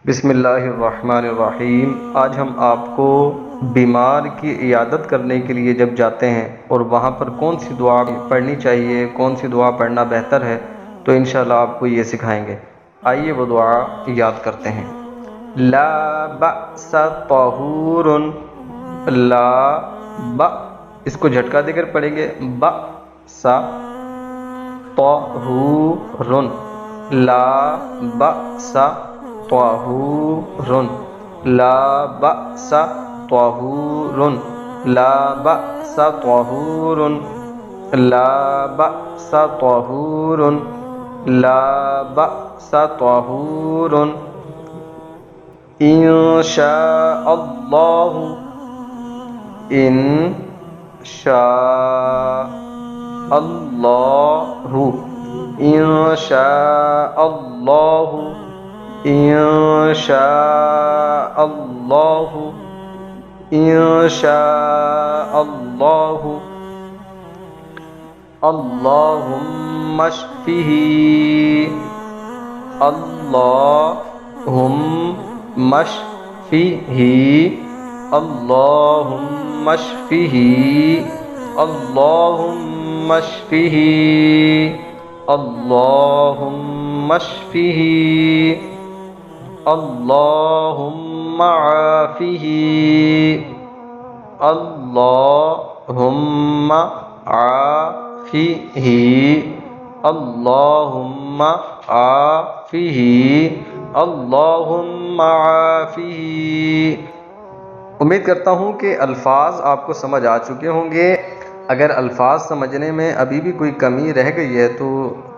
बिस्मिल्लाहिर्रहमानिर्रहीम। आज हम आपको बीमार की इयादत करने के लिए जब जाते हैं और वहाँ पर कौन सी दुआ पढ़नी चाहिए, कौन सी दुआ पढ़ना बेहतर है, तो इंशाल्लाह आपको ये सिखाएंगे। आइए वो दुआ याद करते हैं। ला बअस तहूरुन, ला ब, इसको झटका देकर पढ़ेंगे, ब सा तहूरुन, ला बअसा तहूरुन, ला बअसा तहूरुन, ला बअसा तहूरुन, ला बअसा तहूरुन, ला बअसा तहूरुन। इंशाअल्लाहु, इंशाअल्लाहु, इंशाअल्लाहु, इंशाअल्लाहु, इंशाअल्लाहु। अल्लाहुम्मा श्फिही, अल्लाहुम्मा श्फिही, अल्लाहुम्मा श्फिही, अल्लाहुम्मा श्फिही, अल्लाहुम्मा श्फिही, अल्लाहुम्मा आफिही, अल्लाहुम्मा आफिही, अल्लाहुम्मा आफिही, अल्लाहुम्मा आफिही। उम्मीद करता हूँ कि अल्फाज आपको समझ आ चुके होंगे। अगर अल्फाज समझने में अभी भी कोई कमी रह गई है तो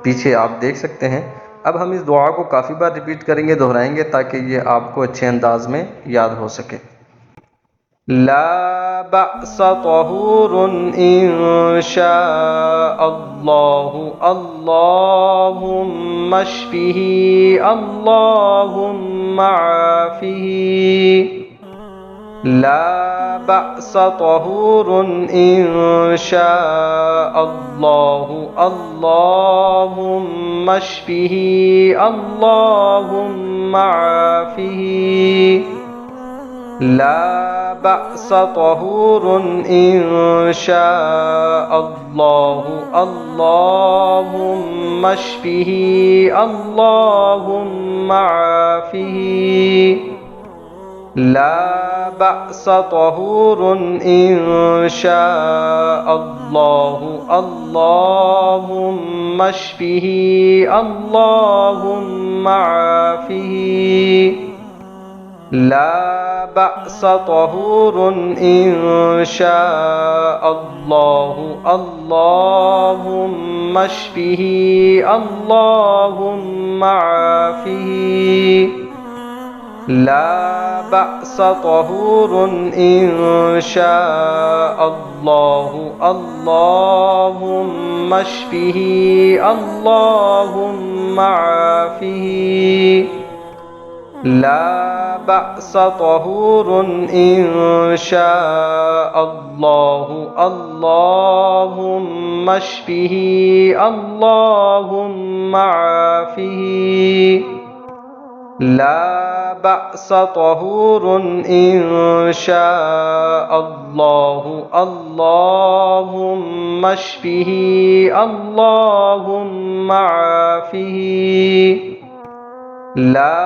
पीछे आप देख सकते हैं। अब हम इस दुआ को काफ़ी बार रिपीट करेंगे, दोहराएंगे, ताकि ये आपको अच्छे अंदाज में याद हो सके। ला बअस तहूरुन इंशाअल्लाहु, अल्लाहुम्मा श्फिही, अल्लाहुम्मा आफिही। ला बअस तहूरुन इंशाअल्लाहु, अल्लाहुम्मा श्फिही, अल्लाहुम्मा आफिही। ला बअस तहूरुन इंशाअल्लाहु, अल्लाहुम्मा श्फिही, अल्लाहुम्मा आफिही। ला बअस तहूरुन इंशाअल्लाहु, अल्लाहुम्मा श्फिही, अल्लाहुम्मा आफिही। ला बअस तहूरुन इंशाअल्लाहु, अल्लाहुम्मा श्फिही, अल्लाहुम्मा आफिही। ला बअस तहूरुन इंशाअल्लाहु, अल्लाहुम्मा श्फिही, अल्लाहुम्मा आफिही। ला बअस तहूरुन इंशाअल्लाहु, अल्लाहुम्मा श्फिही, अल्लाहुम्मा आफिही। ला बअस तहूरुन इंशाअल्लाहु, अल्लाहुम्मा श्फिही, अल्लाहुम्मा आफिही। ला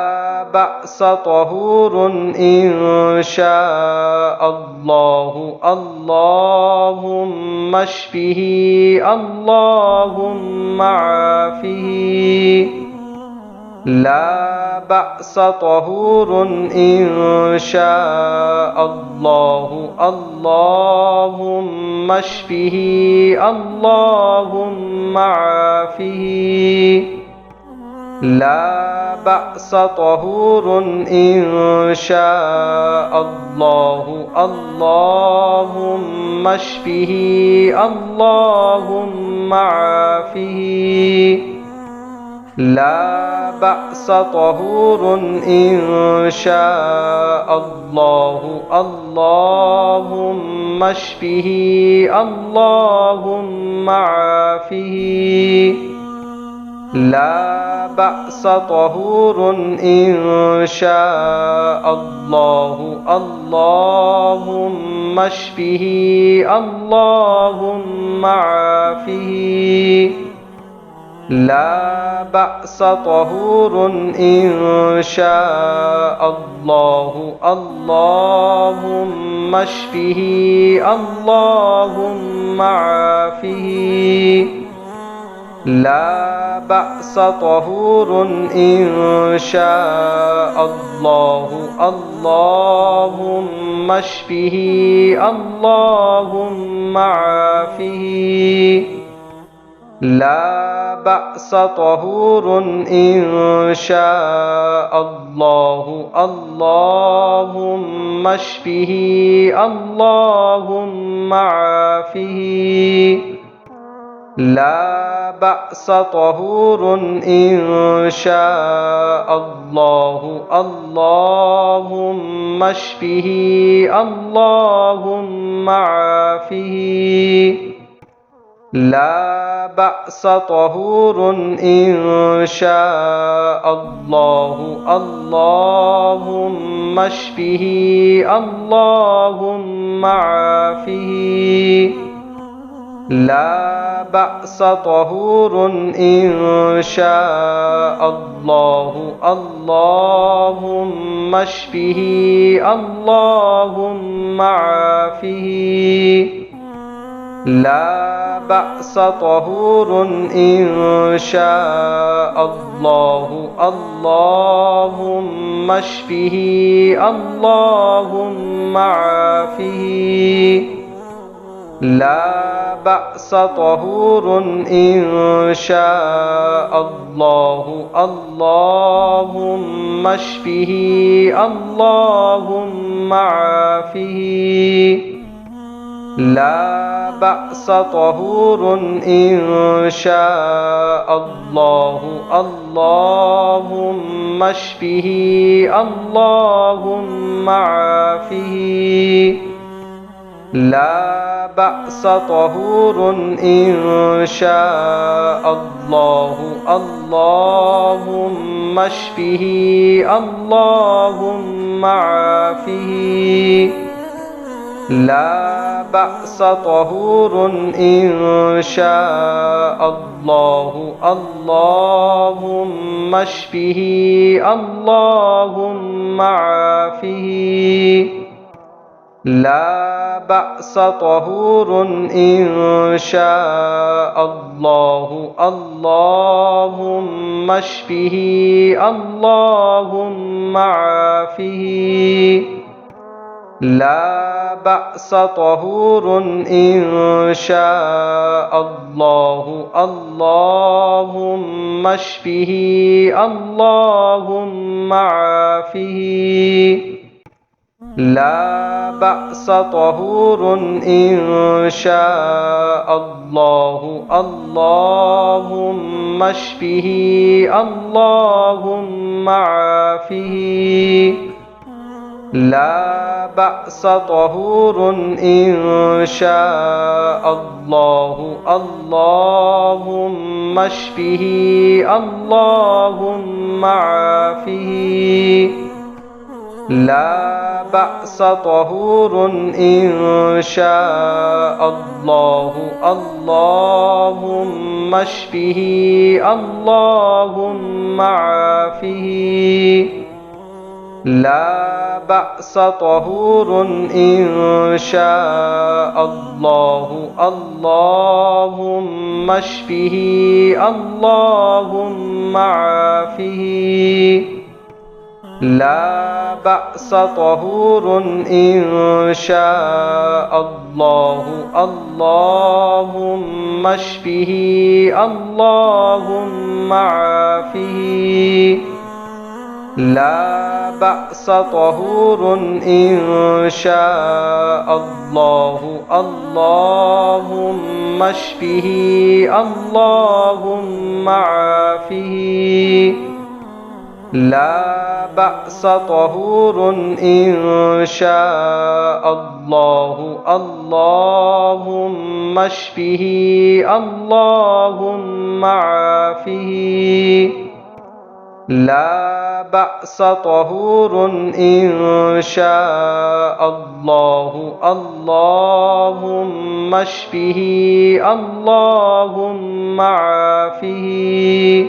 बअस तहूरुन इंशाअल्लाहु, अल्लाहुम्मा श्फिही, अल्लाहुम्मा आफिही। ला बअस तहूरुन इंशाअल्लाहु, अल्लाहुम्मा श्फिही, अल्लाहुम्मा आफिही। ला बअस तहूरुन इंशाअल्लाहु, अल्लाहुम्मा श्फिही, अल्लाहुम्मा आफिही। ला बअस तहूरुन इंशाअल्लाहु, अल्लाहुम्मा श्फिही, अल्लाहुम्मा आफिही। لا بأس طهور إن شاء الله اللهم اشفه اللهم عافه. لا بأس طهور إن شاء الله اللهم اشفه اللهم عافه. لا بأس طهور إن شاء الله اللهم اشفه اللهم عافه. لا بأس طهور إن شاء الله اللهم اشفه اللهم عافه. لا بأس طهور إن شاء الله اللهم اشفه اللهم عافه. لا بأس طهور إن شاء الله اللهم اشفه اللهم عافه. لا بأس طهور إن شاء الله اللهم اشفه اللهم عافه. لا بأس طهور إن شاء الله اللهم اشفه اللهم عافه. لا بأس طهور إن شاء الله اللهم اشفه اللهم عافه. لا بأس طهور إن شاء الله اللهم اشفه اللهم عافه. لا بأس طهور إن شاء الله اللهم اشفه اللهم عافه. لا بأس طهور إن شاء الله اللهم اشفه اللهم عافه. لا بأس طهور إن شاء الله اللهم اشفه اللهم عافه. لا بأس طهور إن شاء الله اللهم اشفه اللهم عافه. لا بأس طهور إن شاء الله اللهم اشفه اللهم عافه. لا بأس طهور إن شاء الله اللهم اشفه اللهم عافه. لا بأس طهور إن شاء الله اللهم اشفه اللهم عافه. لا بأس طهور إن شاء الله اللهم اشفه اللهم عافه. لا بأس طهور إن شاء الله اللهم اشفه اللهم عافه. لا بأس طهور إن شاء الله اللهم اشفه اللهم عافه. لا بأس طهور إن شاء الله اللهم اشفه اللهم عافه. لا بأس طهور إن شاء الله اللهم اشفه اللهم عافه.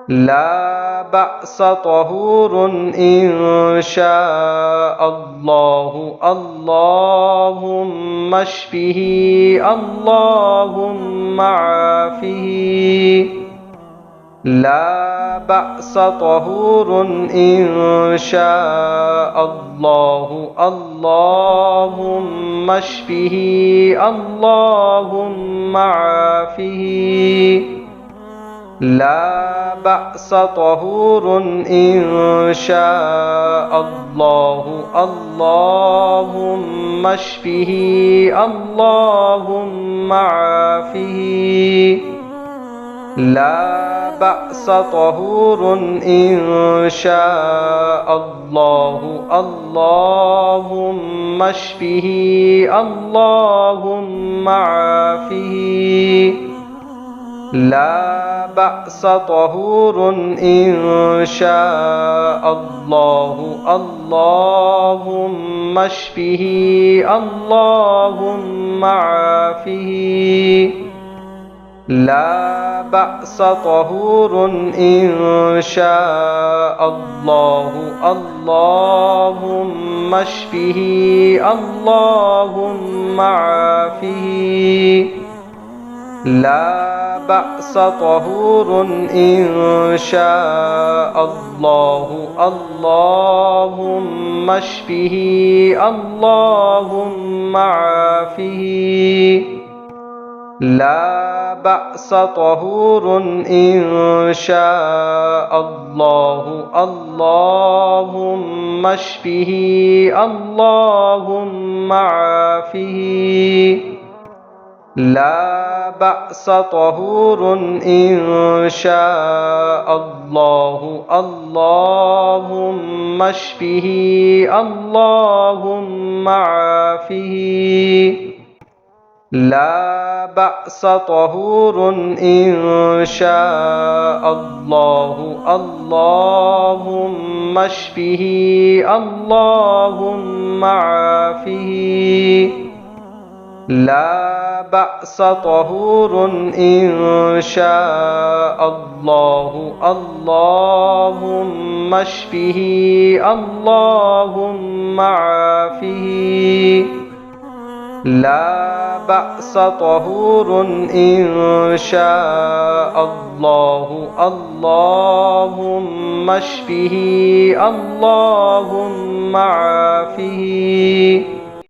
لا بأس طهور إن شاء الله اللهم اشفه اللهم عافه. لا بأس طهور إن شاء الله اللهم اشفه اللهم عافه. لا بأس طهور إن شاء الله اللهم اشفه اللهم عافه. لا بأس طهور إن شاء الله اللهم اشفه اللهم عافه. لا بأس طهور إن شاء الله اللهم اشفه اللهم عافه. لا بأس طهور إن شاء الله اللهم اشفه اللهم عافه. لا بأس طهور إن شاء الله اللهم اشفه اللهم عافه. لا بأس طهور إن شاء الله اللهم اشفه اللهم عافه. لا بأس طهور إن شاء الله اللهم اشفه اللهم عافه. لا بأس طهور إن شاء الله اللهم اشفه اللهم عافه. لا بأس طهور إن شاء الله اللهم اشفه اللهم عافه. لا بأس طهور إن شاء الله اللهم اشفه اللهم عافه.